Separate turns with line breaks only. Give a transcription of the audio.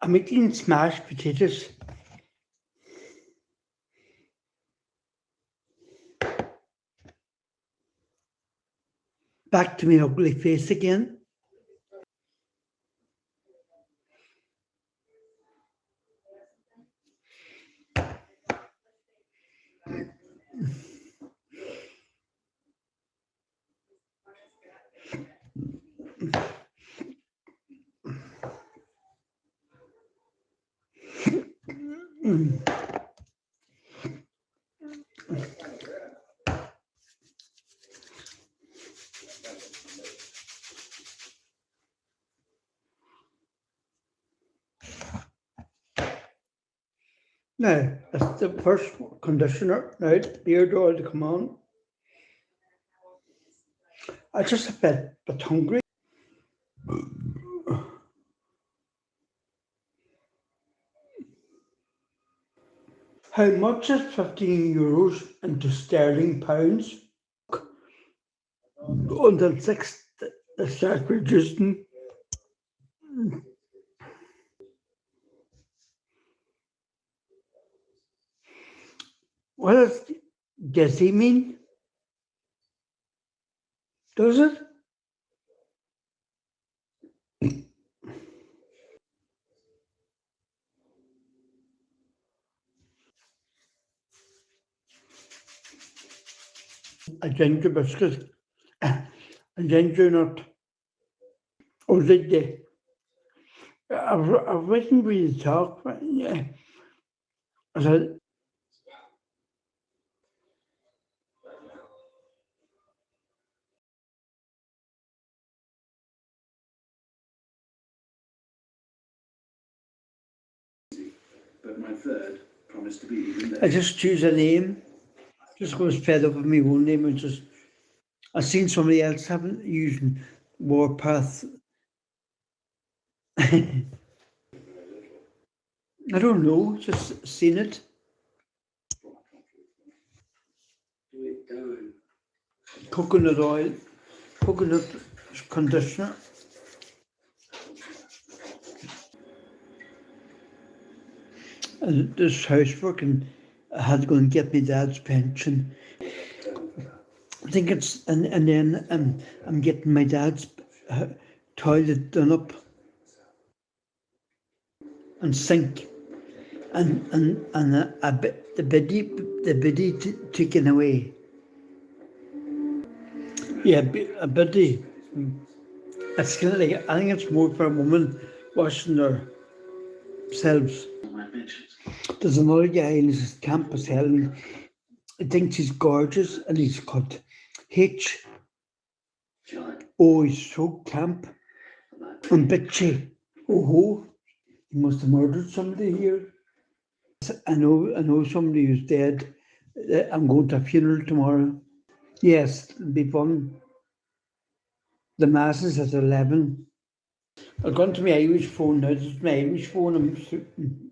I'm eating smashed potatoes. Back to my ugly face again. Now, that's the first conditioner. Now, the beard oil to come on. I'm just a bit hungry. How much is €15 into sterling pounds? Until 6, they start reducing. What does Desi mean? Does it? A ginger biscuit, a ginger nut. Oh, did they? I wasn't really talk, but yeah. I said,
but my third promised to be even better.
I just choose a name. Just was fed up with my own name and just. I've seen somebody else having using Warpath. I don't know, just seen it. Coconut oil, coconut conditioner. And this housework, and I had to go and get my dad's pension. I think it's, and then I'm getting my dad's toilet done up and sink, and the biddy taken away. Yeah, a biddy. It's kind of like, I think it's more for a woman washing themselves. There's another guy in his campus Helen. I think he's gorgeous, and he's got H. Oh, he's so camp and bitchy. Oh, he must have murdered somebody here. I know somebody who's dead. I'm going to a funeral tomorrow. Yes, it'll be fun. The mass is at 11. I've gone to my Irish phone now. This is my Irish phone.